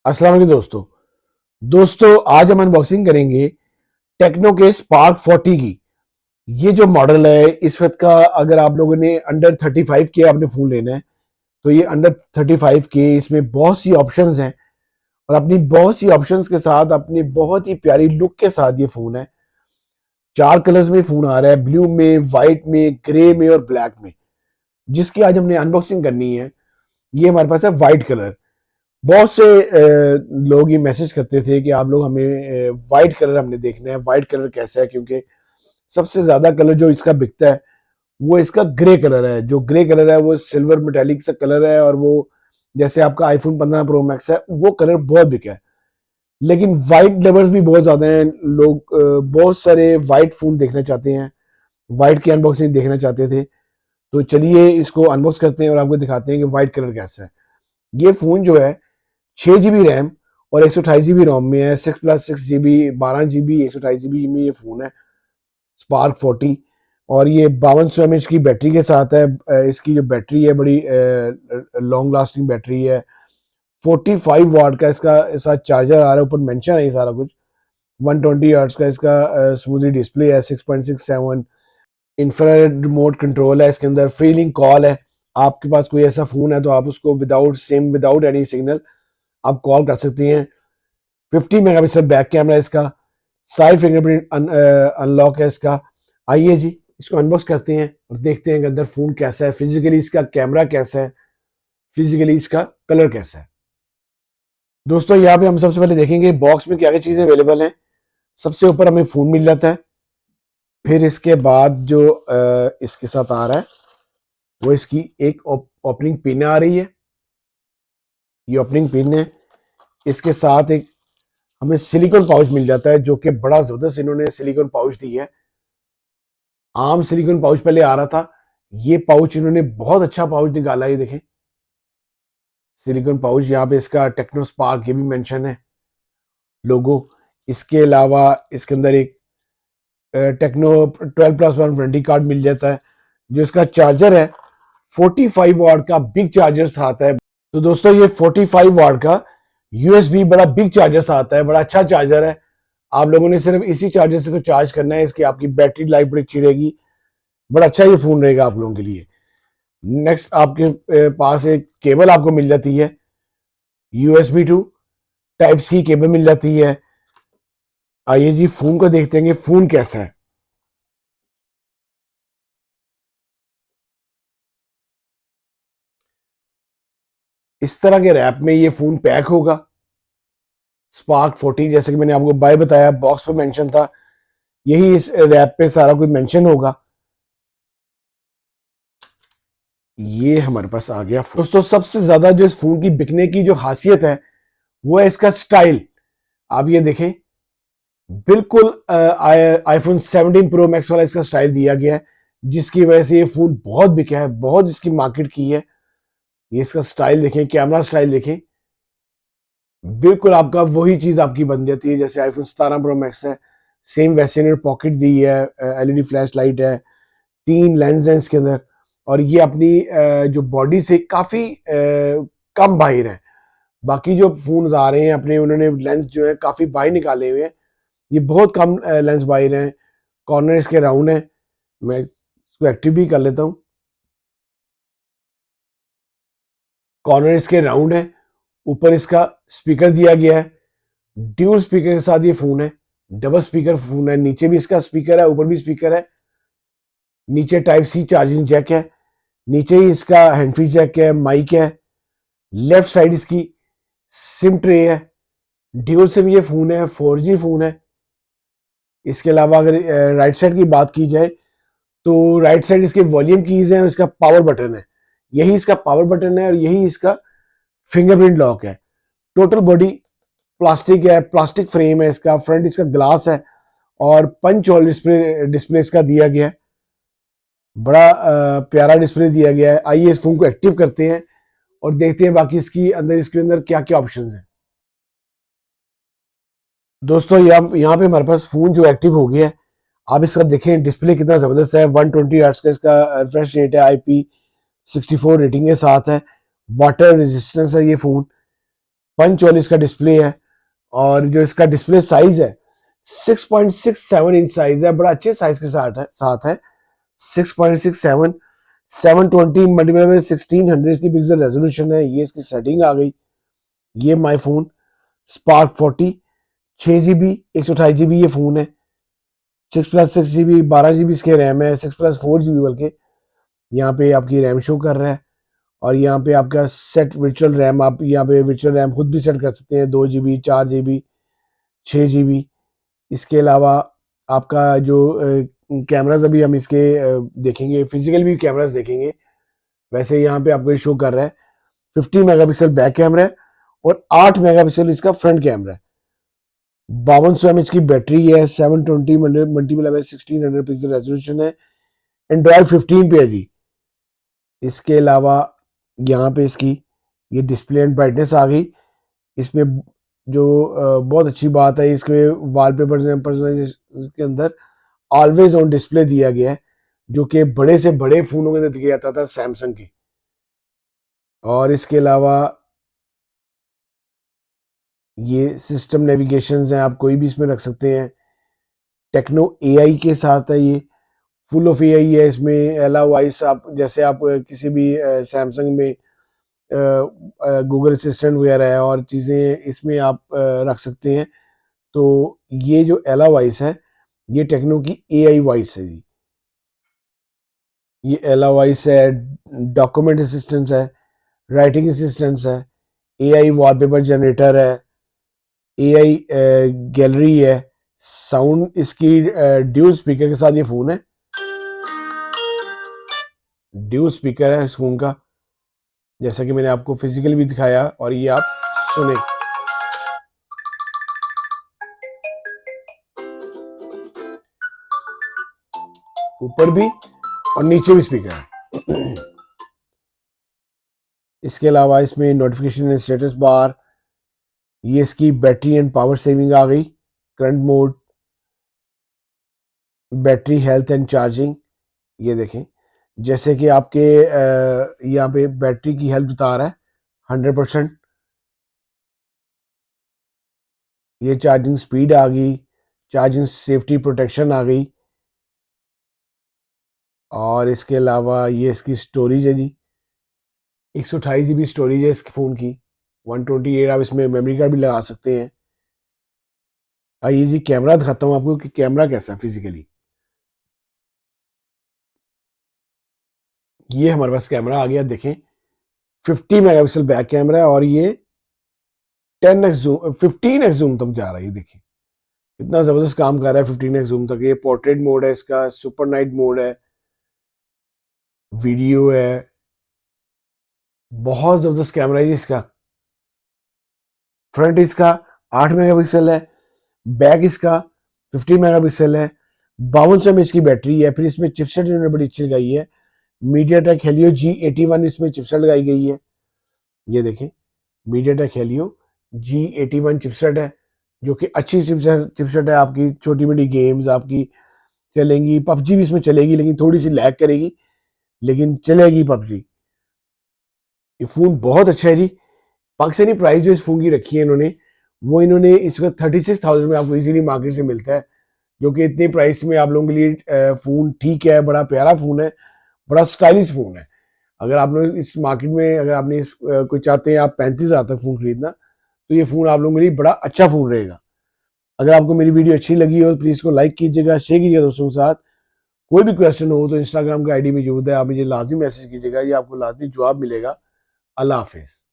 अस्सलाम वालेकुम दोस्तों आज हम अनबॉक्सिंग करेंगे टेक्नो के स्पार्क 40 की। ये जो मॉडल है इस वक्त का, अगर आप लोगों ने अंडर 35 के आपने फ़ोन लेना है तो ये अंडर 35 के, इसमें बहुत सी ऑप्शंस हैं और अपनी बहुत सी ऑप्शंस के साथ अपनी बहुत ही प्यारी लुक के साथ ये फ़ोन है। 4 कलर्स में फ़ोन आ रहा है, ब्लू में, वाइट में, ग्रे में और ब्लैक में। जिसकी आज हमने अनबॉक्सिंग करनी है। ये हमारे पास है वाइट कलर। बहुत से लोग ये मैसेज करते थे कि आप लोग हमें वाइट कलर हमने देखना है, वाइट कलर कैसा है, क्योंकि सबसे ज्यादा कलर जो इसका बिकता है वो इसका ग्रे कलर है। जो ग्रे कलर है वो सिल्वर मेटेलिक सा कलर है और वो जैसे आपका आईफोन 15 प्रो मैक्स है वो कलर बहुत बिका है। लेकिन वाइट लवर्स भी बहुत ज्यादा हैं लोग, बहुत सारे वाइट फोन देखना चाहते हैं, वाइट की अनबॉक्सिंग देखना चाहते थे। तो चलिए इसको अनबॉक्स करते हैं और आपको दिखाते हैं कि वाइट कलर कैसा है। ये फोन जो है 6 GB रैम और 128 GB रोम में है। 6+6 GB 12 GB 128 GB में ये फ़ोन है स्पार्क 40। और ये 5200 mAh की बैटरी के साथ है। इसकी जो बैटरी है बड़ी लॉन्ग लास्टिंग बैटरी है। 45 वाट का इसका साथ चार्जर आ रहा है, ऊपर मेंशन है ये सारा कुछ। 120 हर्ट्ज का इसका स्मूथली डिस्प्ले है। 6.67 इंफ्रारेड रिमोट कंट्रोल है इसके अंदर। फ्रीलिंग कॉल है। आपके पास कोई ऐसा फ़ोन है तो आप उसको विदाउट एनी सिग्नल आप कॉल कर सकती हैं। 50 मेगापिक्सल बैक कैमरा इसका। साइड फिंगरप्रिंट अनलॉक है इसका। आइए जी इसको अनबॉक्स करते हैं और देखते हैं कि अंदर फोन कैसा है, फिजिकली इसका कैमरा कैसा है, फिजिकली इसका कलर कैसा है। दोस्तों यहाँ पे हम सबसे पहले देखेंगे बॉक्स में क्या क्या चीजें अवेलेबल हैं। सबसे ऊपर हमें फोन मिल जाता है। फिर इसके बाद जो इसके साथ आ रहा है वो इसकी एक ओपनिंग पिन आ रही है। ये ओपनिंग पिन है। इसके साथ एक हमें सिलिकॉन पाउच मिल जाता है, जो कि बड़ा जबरदस्त इन्होंने सिलिकॉन पाउच दी है। आम सिलिकॉन पाउच पहले आ रहा था, ये पाउच इन्होंने बहुत अच्छा पाउच निकाला है। ये देखें सिलिकॉन पाउच, यहाँ पे इसका टेक्नो स्पार्क ये भी मेंशन है लोगो। इसके अलावा इसके अंदर एक टेक्नो 12+1 वारंटी कार्ड मिल जाता है। जो इसका चार्जर है 45 वाट का बिग चार्जर आता है। तो दोस्तों ये 45 वाट का यूएसबी बड़ा बिग चार्जर आता है, बड़ा अच्छा चार्जर है। आप लोगों ने सिर्फ इसी चार्जर से को चार्ज करना है, इसकी आपकी बैटरी लाइफ बड़ी अच्छी रहेगी। बड़ा अच्छा ये फोन रहेगा आप लोगों के लिए। नेक्स्ट आपके पास एक केबल आपको मिल जाती है, USB to type C cable मिल जाती है। आइए जी फोन को देखते हैं कि फोन कैसा है। इस तरह के रैप में ये फोन पैक होगा स्पार्क 40, जैसे कि मैंने आपको बाय बताया, बॉक्स पे मेंशन था, यही इस रैप पे सारा कुछ मेंशन होगा। ये हमारे पास आ गया। दोस्तों सबसे ज्यादा जो इस फोन की बिकने की जो खासियत है वो है इसका स्टाइल। आप ये देखें, बिल्कुल आईफोन 17 प्रो मैक्स वाला इसका स्टाइल दिया गया है, जिसकी वजह से ये फोन बहुत बिका है, बहुत इसकी मार्केट की है। ये इसका स्टाइल देखें, कैमरा स्टाइल देखें, बिल्कुल आपका वही चीज आपकी बन जाती है जैसे आईफोन 17 प्रो मैक्स है। सेम वैसे इन्होंने पॉकेट दी है, LED फ्लैश लाइट है, 3 लेंस है इसके अंदर। और ये अपनी जो बॉडी से काफी कम बाहिर है। बाकी जो फोन आ रहे हैं अपने, उन्होंने लेंस जो है काफी बाहर निकाले हुए हैं, ये बहुत कम लेंस बाहर हैं। कॉर्नर इसके राउंड है। मैं इसको एक्टिव भी कर लेता हूँ। कॉर्नर इसके राउंड है। ऊपर इसका स्पीकर दिया गया है, ड्यूल स्पीकर के साथ ये फोन है। डबल स्पीकर फोन है, नीचे भी इसका स्पीकर है, ऊपर भी स्पीकर है। नीचे टाइप सी चार्जिंग जैक है, नीचे ही इसका हैंड फ्री जैक है, माइक है। लेफ्ट साइड इसकी सिम ट्रे है। ड्यूल सिम ये फोन है, 4G फोन है। इसके अलावा अगर राइट साइड की बात की जाए तो राइट साइड इसके वॉल्यूम कीज है और इसका पावर बटन है। यही इसका पावर बटन है और यही इसका फिंगरप्रिंट लॉक है। टोटल बॉडी प्लास्टिक है, प्लास्टिक फ्रेम है इसका। फ्रंट इसका ग्लास है और पंच होल डिस्प्ले इसका दिया गया है। बड़ा प्यारा डिस्प्ले दिया गया है। आइए इस फोन को एक्टिव करते हैं और देखते हैं बाकी इसके अंदर क्या क्या ऑप्शन है। दोस्तों यहाँ पे हमारे पास फोन जो एक्टिव हो गया है। आप इसका देखें डिस्प्ले कितना जबरदस्त है। 120 हर्ट्ज का इसका रिफ्रेश रेट है, IP64 रेटिंग के साथ है। वाटर रेजिस्टेंस है ये फोन। पंच होल इसका डिस्प्ले है, और जो इसका डिस्प्ले साइज है 6.67 इंच साइज है, बड़ा अच्छे साइज के साथ है 6.67, 720 मल्टीप्लाई में 1600 इसकी पिक्सल रेजोल्यूशन है। ये इसकी सेटिंग आ गई। ये my phone spark 40, 6 GB 128 GB ये फोन है, 6+6 GB 12 GB इसके रैम है, 6+4 GB बल्कि यहाँ पे आपकी रैम शो कर रहा है। और यहाँ पे आपका सेट वर्चुअल रैम, आप यहाँ पे वर्चुअल रैम खुद भी सेट कर सकते हैं, 2 GB 4 GB 6 GB। इसके अलावा आपका जो कैमराज अभी हम इसके देखेंगे, फिजिकल भी कैमराज देखेंगे। वैसे यहाँ पे आपको शो कर रहा है 50 मेगापिक्सल बैक कैमरा है और 8 मेगापिक्सल इसका फ्रंट कैमरा है। 5200 mAh की बैटरी है, 720 मल्टीप्लाई बाय 1600 पिक्सल रेजोल्यूशन है, एंड्रॉयड 15 पे है जी। इसके अलावा यहाँ पे इसकी ये डिस्प्ले एंड ब्राइटनेस आ गई। इसमें जो बहुत अच्छी बात है, इसके वॉलपेपर्स एंड पर्सनलाइजेशन के अंदर ऑलवेज ऑन डिस्प्ले दिया गया है, जो कि बड़े से बड़े फोनों के अंदर दिया जाता था सैमसंग के। और इसके अलावा ये सिस्टम नेविगेशन हैं, आप कोई भी इसमें रख सकते हैं। टेक्नो एआई के साथ है, ये फुल ऑफ एआई है। इसमें एला वॉइस, आप जैसे आप किसी भी सैमसंग में गूगल असिस्टेंट वगैरह है और चीज़ें इसमें आप रख सकते हैं। तो ये जो एला वॉइस है ये टेक्नो की एआई वॉइस है जी। ये एला वॉइस है, डॉक्यूमेंट असिस्टेंस है, राइटिंग असिस्टेंस है, एआई वॉलपेपर जनरेटर है, एआई गैलरी है, साउंड इसकी ड्यूल स्पीकर के साथ ये फोन है, ड्यूल स्पीकर है इस फोन का, जैसा कि मैंने आपको फिजिकल भी दिखाया। और ये आप सुने, ऊपर भी और नीचे भी स्पीकर है। इसके अलावा इसमें नोटिफिकेशन एंड स्टेटस बार, ये इसकी बैटरी एंड पावर सेविंग आ गई, current mode, battery health and charging. ये देखें जैसे कि आपके यहाँ पे बैटरी की हेल्थ बता रहा है 100%। ये चार्जिंग स्पीड आ गई, चार्जिंग सेफ्टी प्रोटेक्शन आ गई। और इसके अलावा ये इसकी स्टोरेज है जी, 128 GB स्टोरेज है इस फ़ोन की, 128 आप इसमें मेमोरी कार्ड भी लगा सकते हैं। आइए जी कैमरा दिखाता हूँ आपको कि कैमरा कैसा है फिजिकली। ये हमारे पास कैमरा आ गया, देखें 50 मेगापिक्सल बैक कैमरा है और ये 10x जूम 15x जूम तक जा रहा है। ये देखें कितना जबरदस्त काम कर रहा है 15x जूम तक। ये पोर्ट्रेट मोड है इसका, सुपर नाइट मोड है, वीडियो है, बहुत जबरदस्त कैमरा है इसका। फ्रंट इसका 8 मेगापिक्सल है, बैक इसका 50 मेगापिक्सल है, 5200 mAh की बैटरी है। फिर इसमें चिपसेट इन्होंने बड़ी अच्छी लगाई है, मीडियाटेक हेलियो G81 इसमें चिपसेट लगाई गई है। ये देखें मीडियाटेक हेलियो G81 चिपसेट है, जो कि अच्छी चिपसेट है। आपकी छोटी मोटी गेम्स आपकी चलेंगी, पबजी भी इसमें चलेगी, लेकिन थोड़ी सी लैग करेगी, लेकिन चलेगी पबजी। ये फ़ोन बहुत अच्छा है जी। पाकिस्तानी प्राइस जो इस फ़ोन की रखी है इन्होंने, वो इन्होंने इस वक्त 36,000 में आपको इजीली मार्केट से मिलता है, जो कि इतने प्राइस में आप लोगों के लिए फ़ोन ठीक है, बड़ा प्यारा फ़ोन है, बड़ा स्टाइलिश फ़ोन है। अगर आप लोग इस मार्केट में, अगर आपने इस कोई चाहते हैं आप 35,000 तक फ़ोन खरीदना, तो ये फ़ोन आप लोगों के लिए बड़ा अच्छा फ़ोन रहेगा। अगर आपको मेरी वीडियो अच्छी लगी हो तो प्लीज़ को लाइक कीजिएगा, शेयर कीजिएगा दोस्तों के साथ। कोई भी क्वेश्चन हो तो इंस्टाग्राम का आईडी मौजूद है, आप मुझे लाजमी मैसेज कीजिएगा, ये आपको लाजमी जवाब मिलेगा। अल्लाह हाफिज़।